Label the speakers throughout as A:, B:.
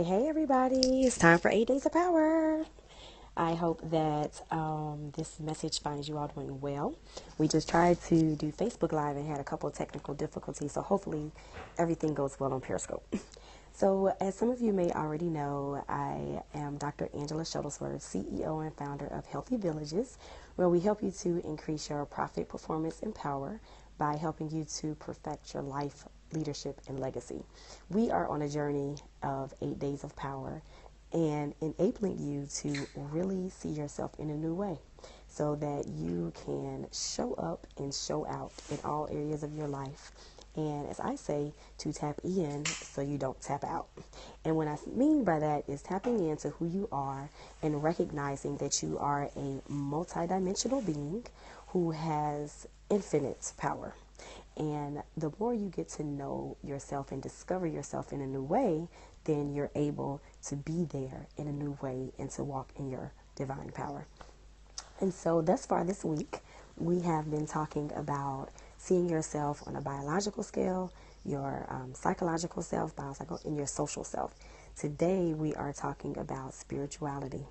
A: Hey, everybody. It's time for 8 Days of Power. I hope that this message finds you all doing well. We just tried to do Facebook Live and had a couple of technical difficulties, so hopefully everything goes well on Periscope. So, as some of you may already know, I am Dr. Angela Shuttlesworth, CEO and founder of Healthy Villages, where we help you to increase your profit, performance, and power by helping you to perfect your life, leadership, and legacy. We are on a journey of 8 days of power and enabling you to really see yourself in a new way so that you can show up and show out in all areas of your life. And as I say, to tap in so you don't tap out. And what I mean by that is tapping into who you are and recognizing that you are a multidimensional being who has infinite power. And the more you get to know yourself and discover yourself in a new way, then you're able to be there in a new way and to walk in your divine power. And so thus far this week, we have been talking about seeing yourself on a biological scale, your psychological self, and your social self. Today, we are talking about spirituality.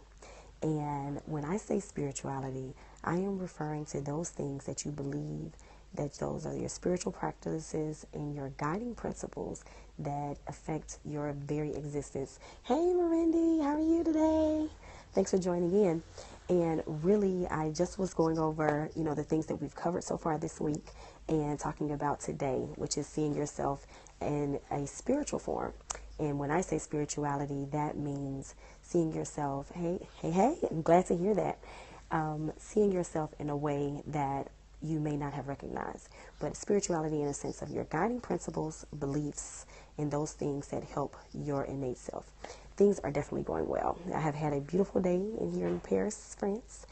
A: And when I say spirituality, I am referring to those things that you believe, that those are your spiritual practices and your guiding principles that affect your very existence. Hey, Marindy, how are you today? Thanks for joining in. And really, I just was going over, the things that we've covered so far this week and talking about today, which is seeing yourself in a spiritual form. And when I say spirituality, that means seeing yourself, hey, I'm glad to hear that, seeing yourself in a way that you may not have recognized. But spirituality in a sense of your guiding principles, beliefs, and those things that help your innate self. Things are definitely going well. I have had a beautiful day here in Paris, France,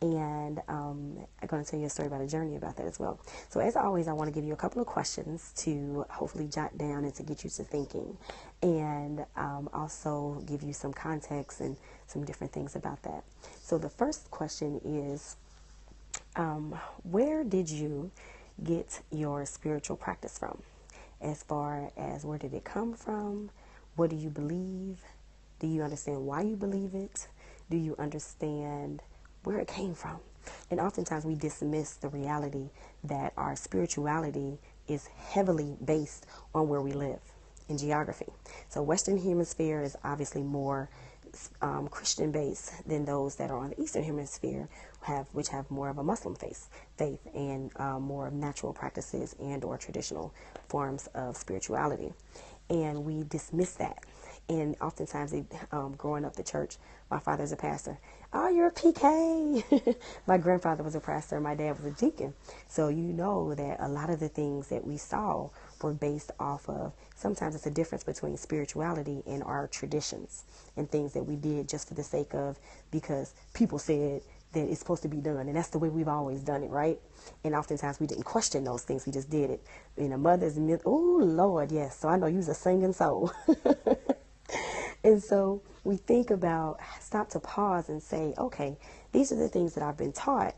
A: and I'm going to tell you a story about a journey about that as well. So as always, I want to give you a couple of questions to hopefully jot down and to get you to thinking, and also give you some context and some different things about that. So the first question is, where did you get your spiritual practice from? As far as where did it come from? What do you believe? Do you understand why you believe it? Do you understand where it came from? And oftentimes we dismiss the reality that our spirituality is heavily based on where we live in geography. So Western Hemisphere is obviously more Christian based than those that are on the Eastern Hemisphere, which have more of a Muslim faith and more of natural practices and or traditional forms of spirituality. And we dismiss that. And oftentimes, growing up the church, my father's a pastor. Oh, you're a PK. My grandfather was a pastor. My dad was a deacon. So you know that a lot of the things that we saw were based off of, sometimes it's a difference between spirituality and our traditions and things that we did just for the sake of, because people said that it's supposed to be done. And that's the way we've always done it, right? And oftentimes we didn't question those things. We just did it. In a mother's milk. Oh, Lord, yes. So I know you're a singing soul. And so we think about, stop to pause and say, okay, these are the things that I've been taught.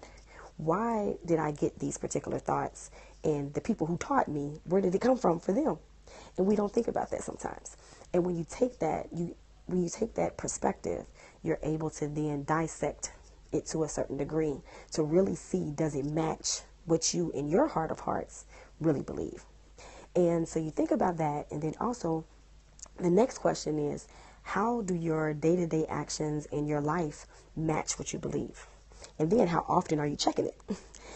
A: Why did I get these particular thoughts? And the people who taught me, where did it come from for them? And we don't think about that sometimes. And when you take that perspective, you're able to then dissect it to a certain degree to really see, does it match what you in your heart of hearts really believe? And so you think about that. And then also the next question is, how do your day-to-day actions in your life match what you believe? And then how often are you checking it?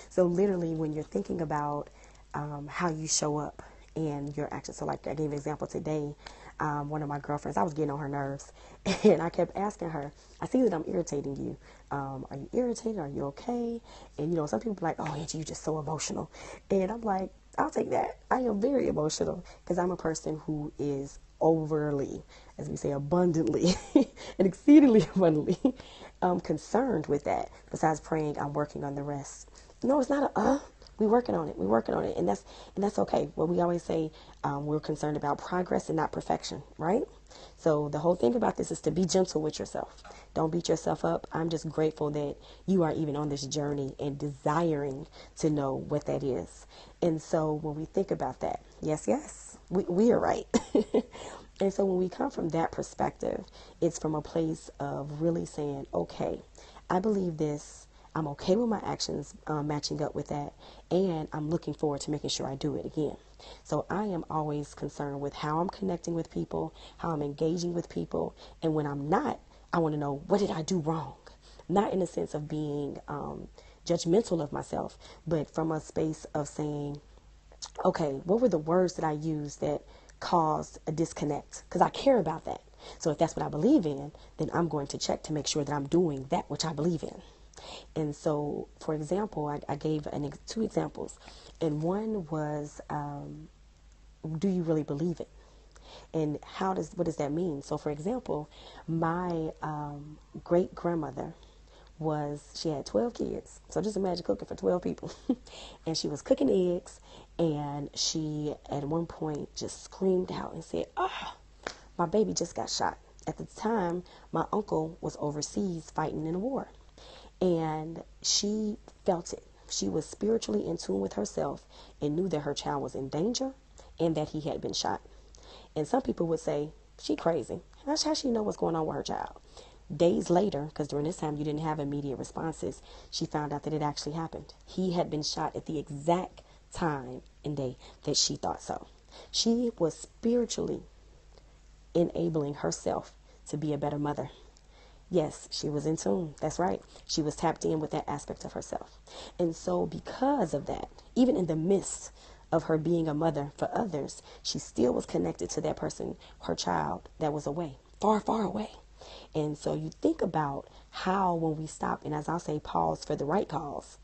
A: So literally when you're thinking about how you show up and your actions. So like I gave an example today, one of my girlfriends, I was getting on her nerves and I kept asking her, I see that I'm irritating you. Are you irritated? Are you okay? And some people are like, oh, Angie, you're just so emotional. And I'm like, I'll take that. I am very emotional because I'm a person who is overly, as we say, abundantly and exceedingly abundantly concerned with that. Besides praying, I'm working on the rest. No, it's not we're working on it. We're working on it. And that's okay. Well, we always say we're concerned about progress and not perfection, right? So the whole thing about this is to be gentle with yourself. Don't beat yourself up. I'm just grateful that you are even on this journey and desiring to know what that is. And so when we think about that, yes, we are right. And so when we come from that perspective, it's from a place of really saying, okay, I believe this. I'm okay with my actions matching up with that. And I'm looking forward to making sure I do it again. So I am always concerned with how I'm connecting with people, how I'm engaging with people. And when I'm not, I want to know, what did I do wrong? Not in the sense of being judgmental of myself, but from a space of saying, okay, what were the words that I used that caused a disconnect? Because I care about that. So if that's what I believe in, then I'm going to check to make sure that I'm doing that which I believe in. And so, for example, I gave two examples. And one was, do you really believe it? And what does that mean? So, for example, my great grandmother she had 12 kids. So just imagine cooking for 12 people. And she was cooking eggs, and she at one point just screamed out and said, "Oh, my baby just got shot." At the time, my uncle was overseas fighting in a war, and she felt it. She was spiritually in tune with herself and knew that her child was in danger and that he had been shot. And some people would say, she crazy. How she know what's going on with her child? Days later, because during this time you didn't have immediate responses, she found out that it actually happened. He had been shot at the exact time and day that she thought so. She was spiritually enabling herself to be a better mother. Yes, she was in tune. That's right. She was tapped in with that aspect of herself. And so because of that, even in the midst of her being a mother for others, she still was connected to that person, her child that was away, far, far away. And so you think about how when we stop, and as I'll say, pause for the right cause,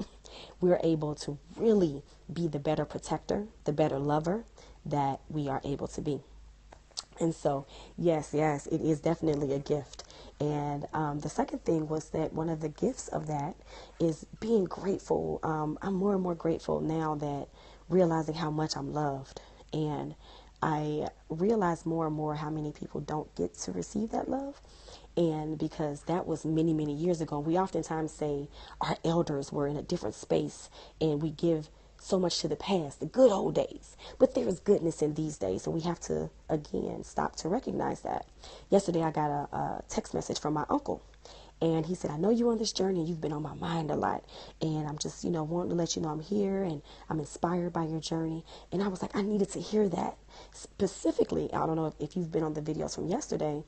A: we're able to really be the better protector, the better lover that we are able to be. And so, yes, it is definitely a gift. And the second thing was that one of the gifts of that is being grateful. I'm more and more grateful now that realizing how much I'm loved. And I realize more and more how many people don't get to receive that love. And because that was many, many years ago, we oftentimes say our elders were in a different space and we give so much to the past, the good old days. But there is goodness in these days. So we have to, again, stop to recognize that. Yesterday, I got a text message from my uncle. And he said, "I know you're on this journey and you've been on my mind a lot. And I'm just, wanting to let you know I'm here and I'm inspired by your journey." And I was like, I needed to hear that. Specifically, I don't know if you've been on the videos from yesterday.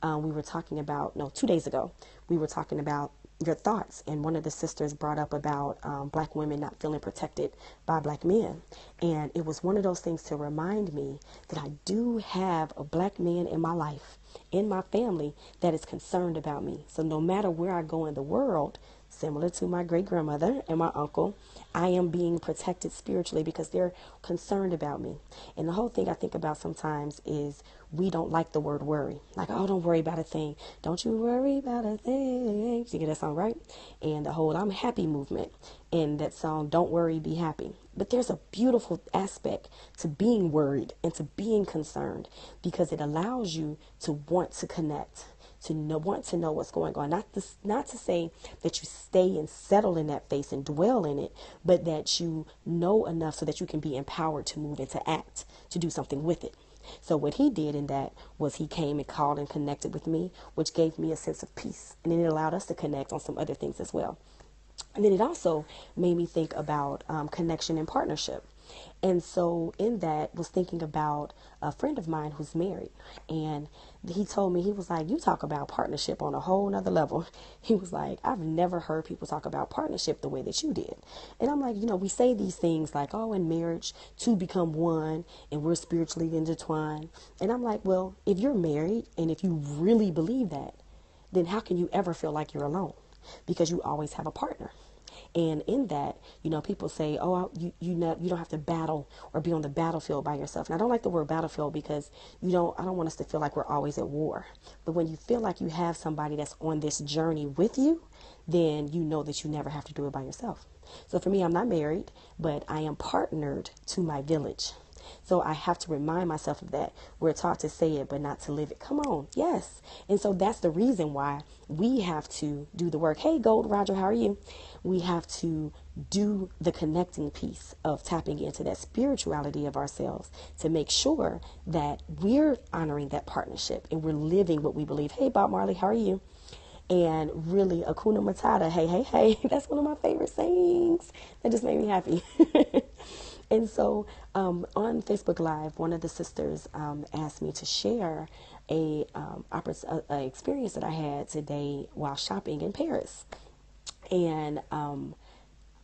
A: We were talking about, 2 days ago, we were talking about your thoughts. And one of the sisters brought up about black women not feeling protected by black men. And it was one of those things to remind me that I do have a black man in my life, in my family, that is concerned about me. So no matter where I go in the world, similar to my great grandmother and my uncle, I am being protected spiritually because they're concerned about me. And the whole thing I think about sometimes is we don't like the word worry. Like, oh, don't worry about a thing. Don't you worry about a thing. You get that song, right? And the whole I'm happy movement and that song, Don't Worry, Be Happy. But there's a beautiful aspect to being worried and to being concerned because it allows you to want to connect, to want to know what's going on. Not to say that you stay and settle in that face and dwell in it, but that you know enough so that you can be empowered to move and to act, to do something with it. So what he did in that was he came and called and connected with me, which gave me a sense of peace. And then it allowed us to connect on some other things as well. And then it also made me think about connection and partnership. And so in that was thinking about a friend of mine who's married. And he told me, he was like, you talk about partnership on a whole nother level. He was like, I've never heard people talk about partnership the way that you did. And I'm like, we say these things like, oh, in marriage, two become one and we're spiritually intertwined. And I'm like, well, if you're married and if you really believe that, then how can you ever feel like you're alone? Because you always have a partner. And in that, people say, oh, you don't have to battle or be on the battlefield by yourself. And I don't like the word battlefield because I don't want us to feel like we're always at war. But when you feel like you have somebody that's on this journey with you, then you know that you never have to do it by yourself. So for me, I'm not married, but I am partnered to my village. So I have to remind myself of that. We're taught to say it, but not to live it. Come on. Yes. And so that's the reason why we have to do the work. Hey, Gold Roger, how are you? We have to do the connecting piece of tapping into that spirituality of ourselves to make sure that we're honoring that partnership and we're living what we believe. Hey, Bob Marley, how are you? And really, Akuna Matata, hey, hey, hey, that's one of my favorite sayings. That just made me happy. And so on Facebook Live, one of the sisters asked me to share a experience that I had today while shopping in Paris. And I'm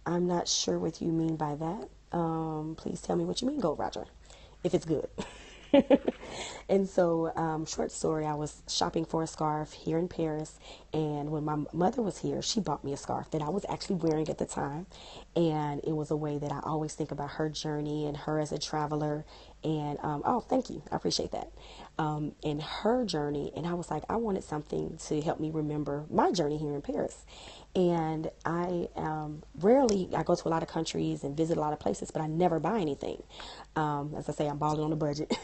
A: not sure what you mean by that. Please tell me what you mean, Gold Roger, if it's good. And so, short story, I was shopping for a scarf here in Paris, and when my mother was here, she bought me a scarf that I was actually wearing at the time, and it was a way that I always think about her journey and her as a traveler, and oh, thank you, I appreciate that, and her journey, and I was like, I wanted something to help me remember my journey here in Paris. And I I go to a lot of countries and visit a lot of places, but I never buy anything. As I say, I'm balling on a budget.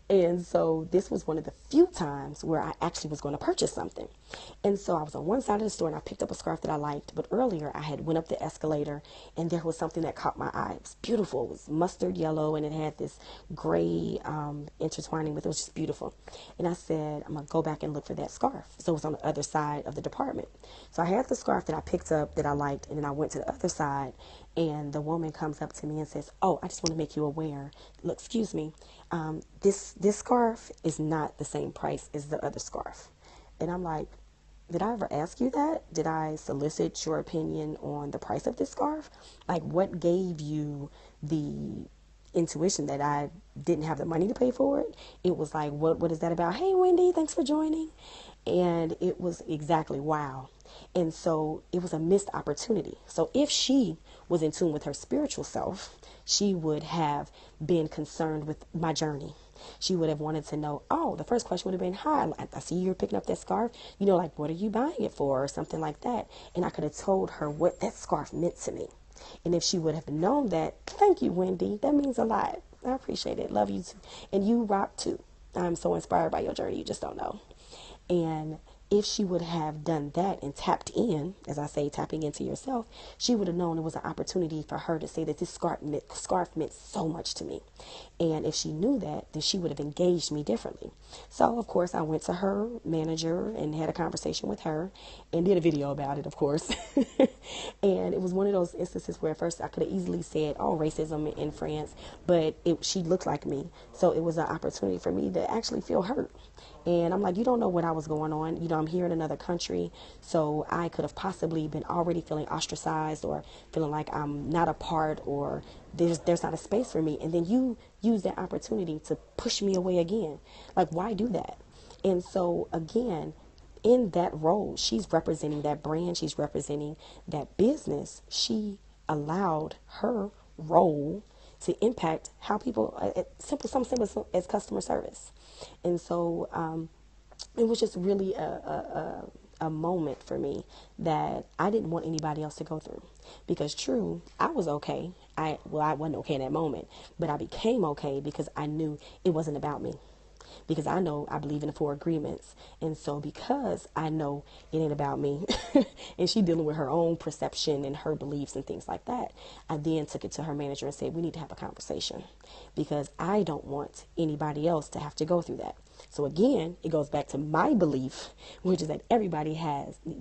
A: And so this was one of the few times where I actually was going to purchase something. And so I was on one side of the store and I picked up a scarf that I liked. But earlier I had went up the escalator and there was something that caught my eye. It was beautiful. It was mustard yellow and it had this gray intertwining with it. It was just beautiful. And I said, I'm going to go back and look for that scarf. So it was on the other side of the department. So I had the scarf that I picked up that I liked, and then I went to the other side, and the woman comes up to me and says, oh, I just want to make you aware. Look, excuse me, this scarf is not the same price as the other scarf. And I'm like, did I ever ask you that? Did I solicit your opinion on the price of this scarf? Like, what gave you the intuition that I didn't have the money to pay for it? It was like, what is that about? Hey, Wendy, thanks for joining. And it was exactly, wow. And so it was a missed opportunity. So if she was in tune with her spiritual self, she would have been concerned with my journey. She would have wanted to know, oh, the first question would have been, hi, I see you're picking up that scarf. You know, like, what are you buying it for? Or something like that. And I could have told her what that scarf meant to me. And if she would have known that, thank you, Wendy. That means a lot. I appreciate it. Love you too. And you rock too. I'm so inspired by your journey. You just don't know. And if she would have done that and tapped in, as I say, tapping into yourself, she would have known it was an opportunity for her to say that this scarf meant so much to me. And if she knew that, then she would have engaged me differently. So, of course, I went to her manager and had a conversation with her and did a video about it, of course. And it was one of those instances where at first I could have easily said, oh, racism in France, but she looked like me. So it was an opportunity for me to actually feel hurt. And I'm like, you don't know what I was going on. You know, I'm here in another country, so I could have possibly been already feeling ostracized or feeling like I'm not a part or there's not a space for me. And then you use that opportunity to push me away again. Like, why do that? And so, again, in that role, she's representing that brand. She's representing that business. She allowed her role to impact how people, something simple as customer service. And so it was just really a moment for me that I didn't want anybody else to go through. Because true, I was okay. I wasn't okay in that moment, but I became okay because I knew it wasn't about me. Because I know I believe in the 4 agreements. And so because I know it ain't about me and she dealing with her own perception and her beliefs and things like that, I then took it to her manager and said, we need to have a conversation because I don't want anybody else to have to go through that. So again, it goes back to my belief, which is that everybody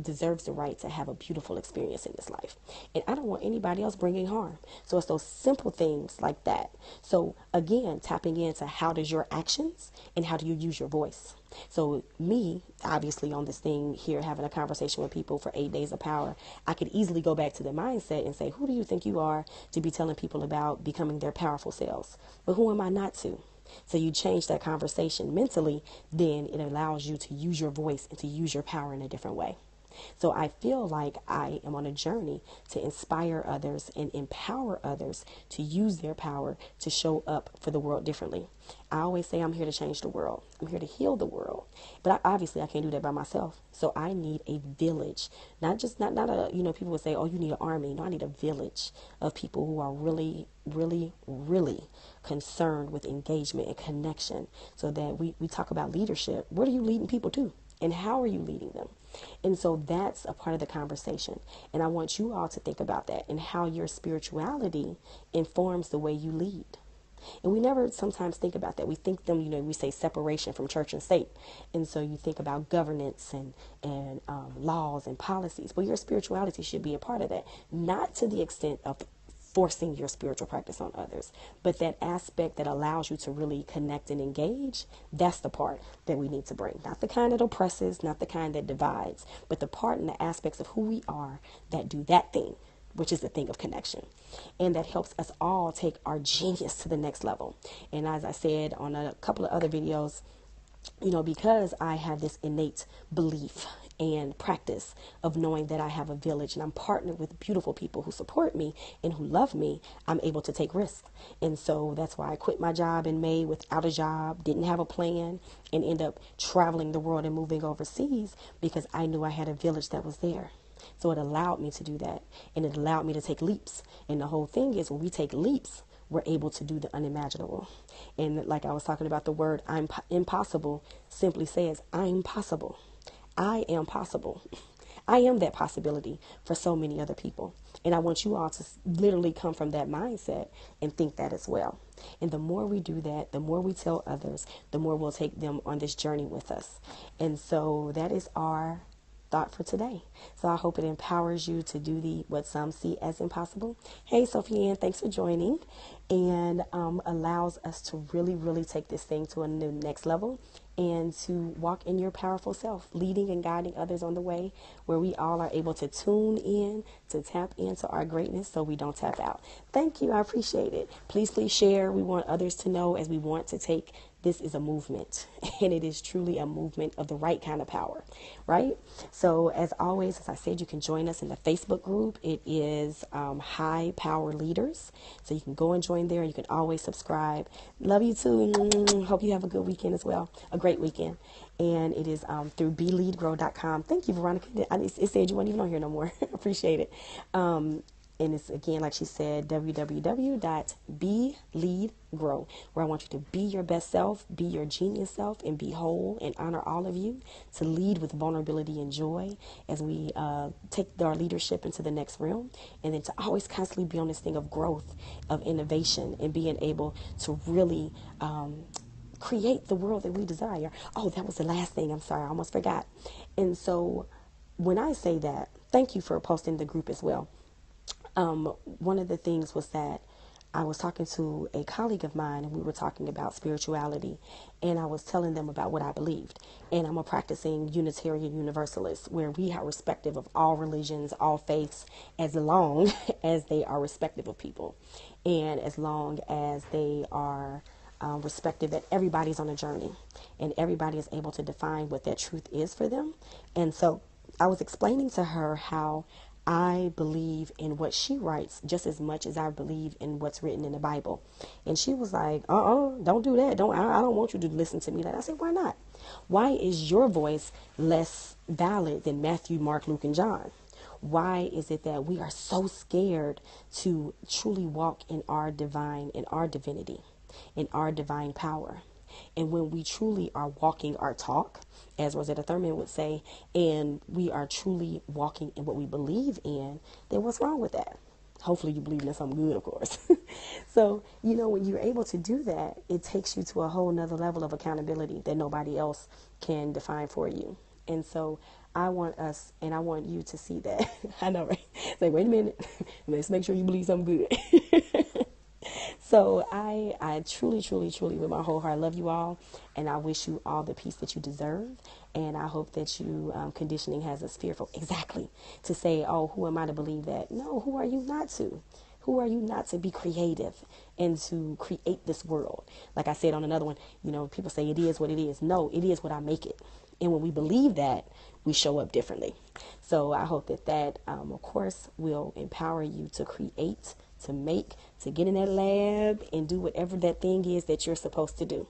A: deserves the right to have a beautiful experience in this life. And I don't want anybody else bringing harm. So it's those simple things like that. So again, tapping into how does your actions and how do you use your voice? So me, obviously on this thing here, having a conversation with people for 8 days of power, I could easily go back to the mindset and say, who do you think you are to be telling people about becoming their powerful selves? But who am I not to? So you change that conversation mentally, then it allows you to use your voice and to use your power in a different way. So I feel like I am on a journey to inspire others and empower others to use their power to show up for the world differently. I always say I'm here to change the world. I'm here to heal the world. But obviously I can't do that by myself. So I need a village, not a, people would say, oh, you need an army. No, I need a village of people who are really, really, really concerned with engagement and connection so that we talk about leadership. What are you leading people to? And how are you leading them? And so that's a part of the conversation. And I want you all to think about that and how your spirituality informs the way you lead. And we never sometimes think about that. We think them, we say separation from church and state. And so you think about governance and laws and policies. Well, your spirituality should be a part of that. Not to the extent of forcing your spiritual practice on others, but that aspect that allows you to really connect and engage, that's the part that we need to bring. Not the kind that oppresses, not the kind that divides, but the part and the aspects of who we are that do that thing, which is the thing of connection. And that helps us all take our genius to the next level. And as I said on a couple of other videos, because I have this innate belief and practice of knowing that I have a village and I'm partnered with beautiful people who support me and who love me, I'm able to take risks. And so that's why I quit my job in May without a job, didn't have a plan, and end up traveling the world and moving overseas because I knew I had a village that was there. So it allowed me to do that, and it allowed me to take leaps. And the whole thing is, when we take leaps, we're able to do the unimaginable. And like I was talking about, the word impossible simply says, I'm possible. I am possible. I am that possibility for so many other people. And I want you all to literally come from that mindset and think that as well. And the more we do that, the more we tell others, the more we'll take them on this journey with us. And so that is our thought for today. So I hope it empowers you to do what some see as impossible. Hey, Sophie Ann, thanks for joining, and allows us to really, really take this thing to a new next level and to walk in your powerful self, leading and guiding others on the way where we all are able to tune in, to tap into our greatness so we don't tap out. Thank you. I appreciate it. Please share. We want others to know, as we want to take this is a movement, and it is truly a movement of the right kind of power, right? So as always, as I said, you can join us in the Facebook group. It is High Power Leaders. So you can go and join there. You can always subscribe. Love you too. Hope you have a good weekend as well. A great weekend. And it is through Be.Lead.Grow.com. Thank you, Veronica. It said you weren't even on here no more. Appreciate it. And it's, again, like she said, www.Be.Lead.Grow, where I want you to be your best self, be your genius self, and be whole, and honor all of you, to lead with vulnerability and joy as we take our leadership into the next realm, and then to always constantly be on this thing of growth, of innovation, and being able to really create the world that we desire. Oh, that was the last thing. I'm sorry, I almost forgot. And so when I say that, thank you for posting the group as well. One of the things was that I was talking to a colleague of mine, and we were talking about spirituality, and I was telling them about what I believed. And I'm a practicing Unitarian Universalist, where we are respective of all religions, all faiths, as long as they are respective of people, and as long as they are respective that everybody's on a journey and everybody is able to define what that truth is for them. And so I was explaining to her how I believe in what she writes just as much as I believe in what's written in the Bible. And she was like, don't do that. I don't want you to listen to me. I said, why not? Why is your voice less valid than Matthew, Mark, Luke, and John? Why is it that we are so scared to truly walk in our divine, in our divinity, in our divine power? And when we truly are walking our talk, as Rosetta Thurman would say, and we are truly walking in what we believe in, then what's wrong with that? Hopefully you believe in something good, of course. So, when you're able to do that, it takes you to a whole nother level of accountability that nobody else can define for you. And so I want us, and I want you to see that. I know, right? It's like, wait a minute. Let's make sure you believe something good. So I truly, truly, truly, with my whole heart, love you all, and I wish you all the peace that you deserve. And I hope that you, conditioning has us fearful, exactly, to say, oh, who am I to believe that? No, who are you not to? Who are you not to be creative and to create this world? Like I said on another one, people say it is what it is. No, it is what I make it. And when we believe that, we show up differently. So I hope that, of course, will empower you to create, to make, to get in that lab and do whatever that thing is that you're supposed to do.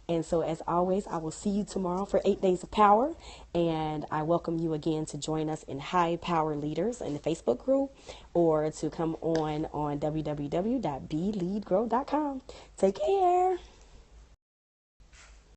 A: And so, as always, I will see you tomorrow for 8 Days of Power. And I welcome you again to join us in High Power Leaders in the Facebook group, or to come on www.Be.Lead.Grow.com. Take care.